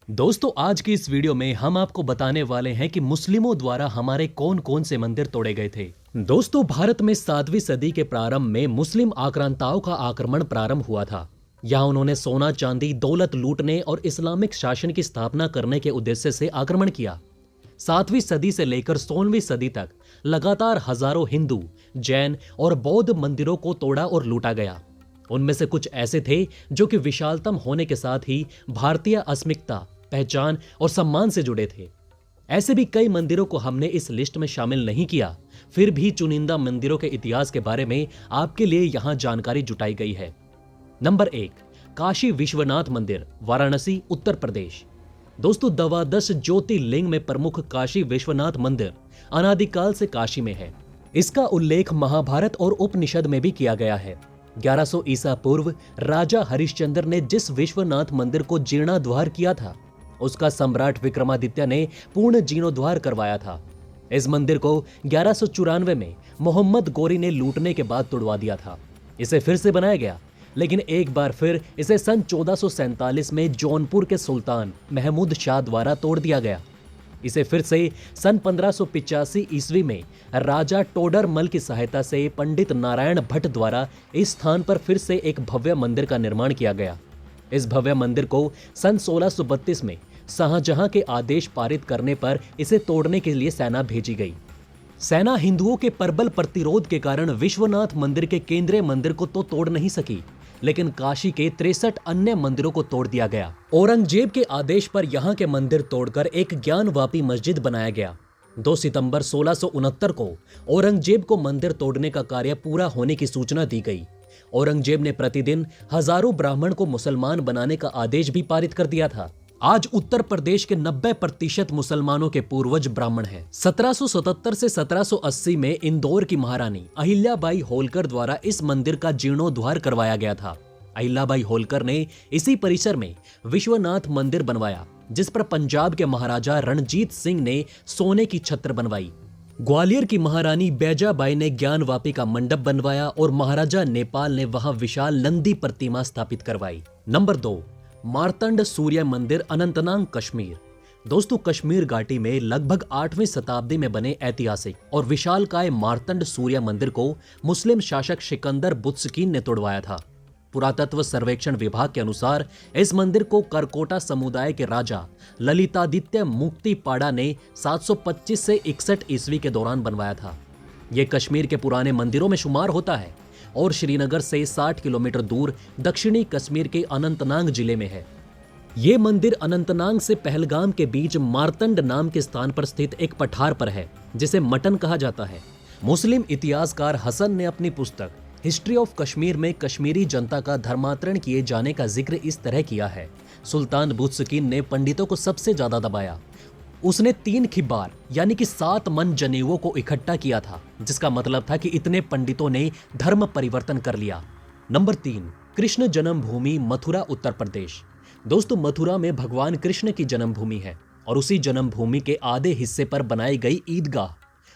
दोस्तों, आज की इस वीडियो में हम आपको बताने वाले हैं कि मुस्लिमों द्वारा हमारे कौन कौन से मंदिर तोड़े गए थे। दोस्तों, भारत में 7वीं सदी के प्रारंभ में मुस्लिम आक्रांताओं का आक्रमण प्रारंभ हुआ था। यहाँ उन्होंने सोना चांदी दौलत लूटने और इस्लामिक शासन की स्थापना करने के उद्देश्य से आक्रमण किया। 7वीं सदी से लेकर 16वीं सदी तक लगातार हजारों हिंदू, जैन और बौद्ध मंदिरों को तोड़ा और लूटा गया। उनमें से कुछ ऐसे थे जो कि विशालतम होने के साथ ही भारतीय अस्मिता, पहचान और सम्मान से जुड़े थे। ऐसे भी कई मंदिरों को हमने इस लिस्ट में शामिल नहीं किया, फिर भी चुनिंदा मंदिरों के इतिहास के बारे में आपके लिए यहां जानकारी जुटाई गई है। नंबर 1, काशी विश्वनाथ मंदिर, वाराणसी, उत्तर प्रदेश। दोस्तों, द्वादश ज्योतिर्लिंग में प्रमुख काशी विश्वनाथ मंदिर अनादिकाल से काशी में है। इसका उल्लेख महाभारत और उपनिषद में भी किया गया है। 1100 ईसा पूर्व राजा हरिश्चंद्र ने जिस विश्वनाथ मंदिर को जीर्णोद्धार किया था, उसका सम्राट विक्रमादित्य ने पूर्ण जीर्णोद्धार करवाया था। इस मंदिर को 1194 में मोहम्मद गोरी ने लूटने के बाद तोड़वा दिया था। इसे फिर से बनाया गया, लेकिन एक बार फिर इसे सन 1447 में जौनपुर के सुल्तान महमूद शाह द्वारा तोड़ दिया गया। इसे फिर से सन 1585 ईस्वी में राजा टोडरमल की सहायता से पंडित नारायण भट्ट द्वारा इस स्थान पर फिर से एक भव्य मंदिर का निर्माण किया गया। इस भव्य मंदिर को सन 1632 में शाहजहां के आदेश पारित करने पर इसे तोड़ने के लिए सेना भेजी गई। सेना हिंदुओं के प्रबल प्रतिरोध के कारण विश्वनाथ मंदिर के केंद्रीय मंदिर को तो तोड़ नहीं सकी, लेकिन काशी के 63 अन्य मंदिरों को तोड़ दिया गया। औरंगजेब के आदेश पर यहाँ के मंदिर तोड़कर एक ज्ञानवापी मस्जिद बनाया गया। 2 सितंबर 1669 को औरंगजेब को मंदिर तोड़ने का कार्य पूरा होने की सूचना दी गई। औरंगजेब ने प्रतिदिन हजारों ब्राह्मण को मुसलमान बनाने का आदेश भी पारित कर दिया था। आज उत्तर प्रदेश के 90% मुसलमानों के पूर्वज ब्राह्मण हैं। 1777 से 1780 में इंदौर की महारानी अहिल्याबाई होलकर द्वारा इस मंदिर का जीर्णोद्धार करवाया गया था। अहिल्याबाई होलकर ने इसी परिसर में विश्वनाथ मंदिर बनवाया, जिस पर पंजाब के महाराजा रणजीत सिंह ने सोने की छत्र बनवाई। ग्वालियर की महारानी बैजाबाई ने ज्ञानवापी का मंडप बनवाया और महाराजा नेपाल ने वहां विशाल नंदी प्रतिमा स्थापित करवाई। नंबर 2, मार्तंड सूर्य मंदिर, अनंतनाग, कश्मीर। दोस्तों, कश्मीर घाटी में लगभग 8वीं शताब्दी में बने ऐतिहासिक और विशालकाय मार्तंड सूर्य मंदिर को मुस्लिम शासक सिकंदर बुत्सकीन ने तोड़वाया था। पुरातत्व सर्वेक्षण विभाग के अनुसार इस मंदिर को करकोटा समुदाय के राजा ललितादित्य मुक्तिपाड़ा ने 725 से 61 ईस्वी के दौरान बनवाया था। यह कश्मीर के पुराने मंदिरों में शुमार होता है और श्रीनगर से 60 किलोमीटर दूर दक्षिणी कश्मीर के अनंतनाग जिले में है। यह मंदिर अनंतनाग से पहलगाम के बीच मार्तंड नाम के स्थान पर स्थित एक पठार पर है, जिसे मटन कहा जाता है। मुस्लिम इतिहासकार हसन ने अपनी पुस्तक हिस्ट्री ऑफ कश्मीर में कश्मीरी जनता का धर्मांतरण किए जाने का जिक्र इस तरह किया है। सुल्तान बुत्सकीन ने पंडितों को सबसे ज्यादा दबाया। उसने 3 खिब्बार यानी कि 7 मन जनेऊओं को इकट्ठा किया था, जिसका मतलब था कि इतने पंडितों ने धर्म परिवर्तन कर लिया। नंबर 3, कृष्ण जन्मभूमि, मथुरा, उत्तर प्रदेश। दोस्तों, मथुरा में भगवान कृष्ण की जन्मभूमि है और उसी जन्मभूमि के आधे हिस्से पर बनाई गई ईदगाह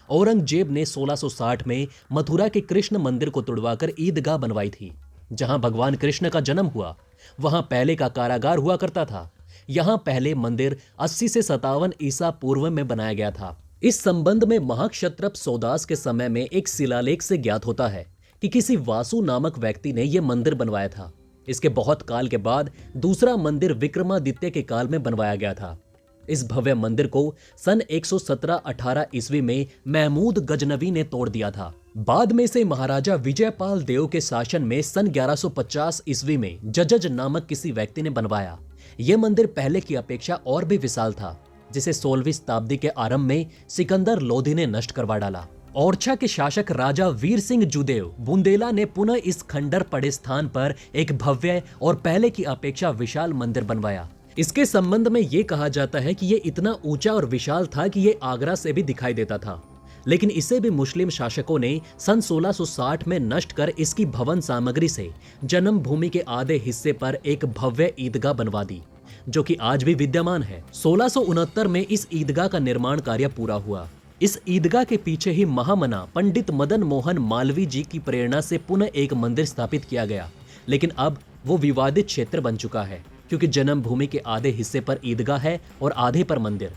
औरंगजेब ने 1660 में मथुरा के कृष्ण मंदिर को तुड़वाकर ईदगाह बनवाई थी। जहां भगवान कृष्ण का जन्म हुआ, वहां पहले का कारागार हुआ करता था। यहां पहले मंदिर 80 से 57 ईसा पूर्व में बनाया गया था। इस संबंध में महाक्षत्रप सौदास के समय में एक शिलालेख से ज्ञात होता है कि किसी वासु नामक व्यक्ति ने यह मंदिर बनवाया था। इसके बहुत काल के बाद दूसरा मंदिर विक्रमादित्य के काल में बनवाया गया था। इस भव्य मंदिर को सन 117-18 ईस्वी में महमूद गजनवी ने तोड़ दिया था। बाद में से महाराजा विजयपाल देव के शासन में सन 1150 ईस्वी में जजज नामक किसी व्यक्ति ने बनवाया। यह मंदिर पहले की अपेक्षा और भी विशाल था, जिसे 16वीं शताब्दी के आरंभ में सिकंदर लोधी ने नष्ट करवा डाला। ओरछा के शासक राजा वीर सिंह जुदेव बुंदेला ने पुनः इस खंडर पड़े स्थान पर एक भव्य और पहले की अपेक्षा विशाल मंदिर बनवाया। इसके संबंध में यह कहा जाता है कि यह इतना ऊंचा और विशाल था कि यह आगरा से भी दिखाई देता था, लेकिन इसे भी मुस्लिम शासकों ने सन 1660 में नष्ट कर इसकी भवन सामग्री से जन्मभूमि के आधे हिस्से पर एक भव्य ईदगाह बनवा दी, जो कि आज भी विद्यमान है। 1669 में इस ईदगाह का निर्माण कार्य पूरा हुआ। इस ईदगाह के पीछे ही महामना पंडित मदन मोहन मालवीय जी की प्रेरणा से पुनः एक मंदिर स्थापित किया गया, लेकिन अब वो विवादित क्षेत्र बन चुका है, क्योंकि जन्मभूमि के आधे हिस्से पर ईदगाह है और आधे पर मंदिर।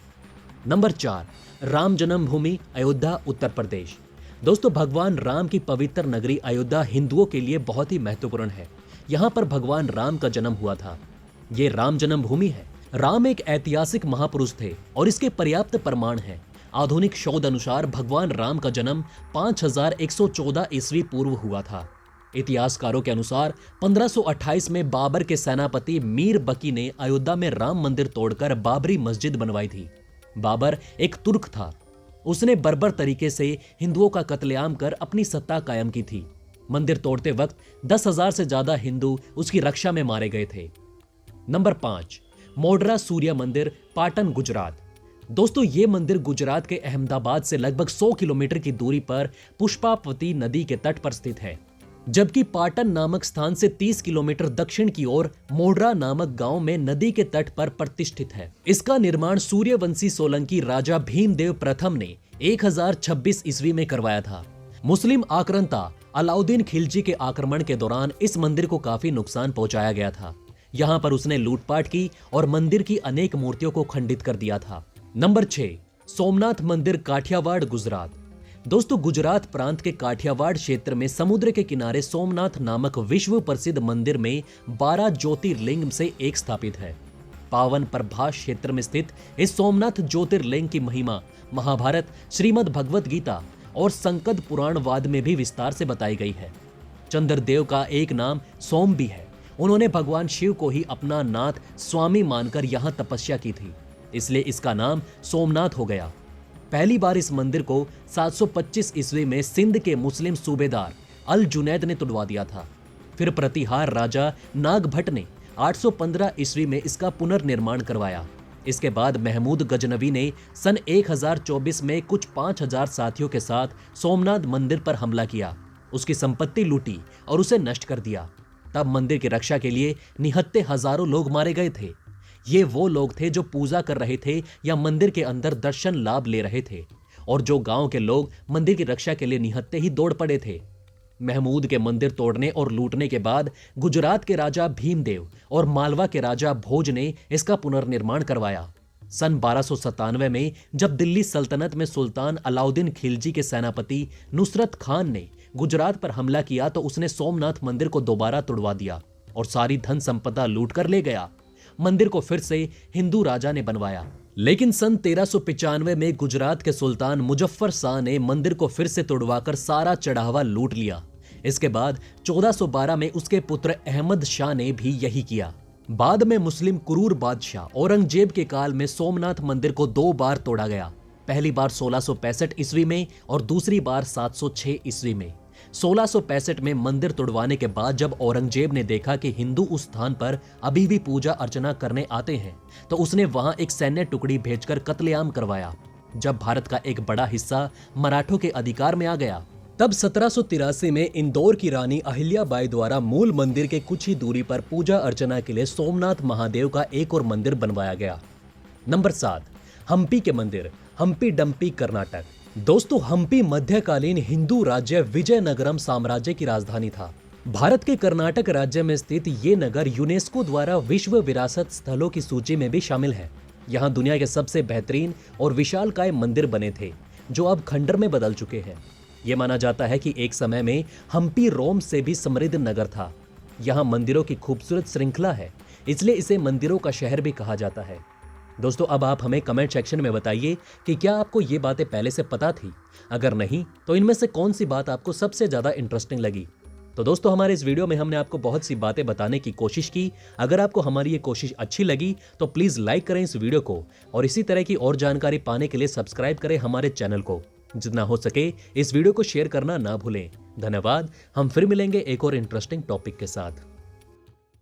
नंबर 4, राम जन्मभूमि अयोध्या उत्तर प्रदेश। दोस्तों, भगवान राम की पवित्र नगरी अयोध्या हिंदुओं के लिए बहुत ही महत्वपूर्ण है। यहाँ पर भगवान राम का जन्म हुआ था। ये राम जन्मभूमि है। राम एक ऐतिहासिक महापुरुष थे और इसके पर्याप्त प्रमाण हैं। आधुनिक शोध अनुसार भगवान राम का जन्म 5114 ईस्वी पूर्व हुआ था। इतिहासकारों के अनुसार 1528 में बाबर के सेनापति मीर बकी ने अयोध्या में राम मंदिर तोड़कर बाबरी मस्जिद बनवाई थी। बाबर एक तुर्क था। उसने बर्बर तरीके से हिंदुओं का कत्लेआम कर अपनी सत्ता कायम की थी। मंदिर तोड़ते वक्त 10,000 से ज्यादा हिंदू उसकी रक्षा में मारे गए थे। नंबर 5, मोढेरा सूर्य मंदिर, पाटन, गुजरात। दोस्तों, ये मंदिर गुजरात के अहमदाबाद से लगभग 100 किलोमीटर की दूरी पर पुष्पावती नदी के तट पर स्थित है, जबकि पाटन नामक स्थान से 30 किलोमीटर दक्षिण की ओर मोढेरा नामक गांव में नदी के तट पर प्रतिष्ठित है। इसका निर्माण सूर्यवंशी सोलंकी राजा भीमदेव प्रथम ने 1026 ईस्वी में करवाया था। मुस्लिम आक्रांता अलाउद्दीन खिलजी के आक्रमण के दौरान इस मंदिर को काफी नुकसान पहुंचाया गया था। यहाँ पर उसने लूटपाट की और मंदिर की अनेक मूर्तियों को खंडित कर दिया था। नंबर 6, सोमनाथ मंदिर, काठियावाड़, गुजरात। दोस्तों, गुजरात प्रांत के काठियावाड़ क्षेत्र में समुद्र के किनारे सोमनाथ नामक विश्व प्रसिद्ध मंदिर में 12 ज्योतिर्लिंग से एक स्थापित है। पावन प्रभास क्षेत्र में स्थित इस सोमनाथ ज्योतिर्लिंग की महिमा महाभारत, श्रीमद् भगवत गीता और संकद पुराण वाद में भी विस्तार से बताई गई है। चंद्रदेव का एक नाम सोम भी है। उन्होंने भगवान शिव को ही अपना नाथ स्वामी मानकर यहाँ तपस्या की थी, इसलिए इसका नाम सोमनाथ हो गया। पहली बार इस मंदिर को 725 ईस्वी में सिंध के मुस्लिम सूबेदार अल जुनैद ने तुड़वा दिया था। फिर प्रतिहार राजा नागभट्ट ने 815 ईस्वी में इसका पुनर्निर्माण करवाया। इसके बाद महमूद गजनवी ने सन 1024 में कुछ 5000 साथियों के साथ सोमनाथ मंदिर पर हमला किया, उसकी संपत्ति लूटी और उसे नष्ट कर दिया। तब मंदिर की रक्षा के लिए निहत्थे हजारों लोग मारे गए थे। ये वो लोग थे जो पूजा कर रहे थे या मंदिर के अंदर दर्शन लाभ ले रहे थे, और जो गांव के लोग मंदिर की रक्षा के लिए निहत्थे ही दौड़ पड़े थे। महमूद के मंदिर तोड़ने और लूटने के बाद गुजरात के राजा भीमदेव और मालवा के राजा भोज ने इसका पुनर्निर्माण करवाया। सन 1297 में जब दिल्ली सल्तनत में सुल्तान अलाउद्दीन खिलजी के सेनापति नुसरत खान ने गुजरात पर हमला किया तो उसने सोमनाथ मंदिर को दोबारा तुड़वा दिया और सारी धन संपदा लूट कर ले गया। मंदिर को फिर से हिंदू राजा ने बनवाया, लेकिन सन 1395 में गुजरात के सुल्तान मुजफ्फर शाह ने मंदिर को फिर से तोड़वाकर सारा चढ़ावा लूट लिया। इसके बाद 1412 में उसके पुत्र अहमद शाह ने भी यही किया। बाद में मुस्लिम कुरूर बादशाह औरंगजेब के काल में सोमनाथ मंदिर को 2 बार तोड़ा गया। पहली बार 1665 ईस्वी में और दूसरी बार 706 ईस्वी में। 1665 में मंदिर तोड़वाने के बाद जब औरंगजेब ने देखा कि हिंदू उस स्थान पर अभी भी पूजा अर्चना करने आते हैं, तो उसने वहां एक सैन्य टुकड़ी भेजकर कत्लेआम करवाया। जब भारत का एक बड़ा हिस्सा मराठों के अधिकार में आ गया, तब 1783 में इंदौर की रानी अहिल्याबाई द्वारा मूल मंदिर के कुछ ही दूरी पर पूजा अर्चना के लिए सोमनाथ महादेव का एक और मंदिर बनवाया गया। नंबर 7, हम्पी के मंदिर, हम्पी डम्पी, कर्नाटक। दोस्तों, हम्पी मध्यकालीन हिंदू राज्य विजयनगरम साम्राज्य की राजधानी था। भारत के कर्नाटक राज्य में स्थित ये नगर यूनेस्को द्वारा विश्व विरासत स्थलों की सूची में भी शामिल है। यहाँ दुनिया के सबसे बेहतरीन और विशालकाय मंदिर बने थे, जो अब खंडर में बदल चुके हैं। ये माना जाता है कि एक समय में हम्पी रोम से भी समृद्ध नगर था। यहाँ मंदिरों की खूबसूरत श्रृंखला है, इसलिए इसे मंदिरों का शहर भी कहा जाता है। दोस्तों, अब आप हमें कमेंट सेक्शन में बताइए कि क्या आपको ये बातें पहले से पता थी? अगर नहीं, तो इनमें से कौन सी बात आपको सबसे ज्यादा इंटरेस्टिंग लगी? तो दोस्तों, हमारे इस वीडियो में हमने आपको बहुत सी बातें बताने की कोशिश की। अगर आपको हमारी ये कोशिश अच्छी लगी तो प्लीज लाइक करें इस वीडियो को, और इसी तरह की और जानकारी पाने के लिए सब्सक्राइब करें हमारे चैनल को। जितना हो सके इस वीडियो को शेयर करना ना भूलें। धन्यवाद। हम फिर मिलेंगे एक और इंटरेस्टिंग टॉपिक के साथ।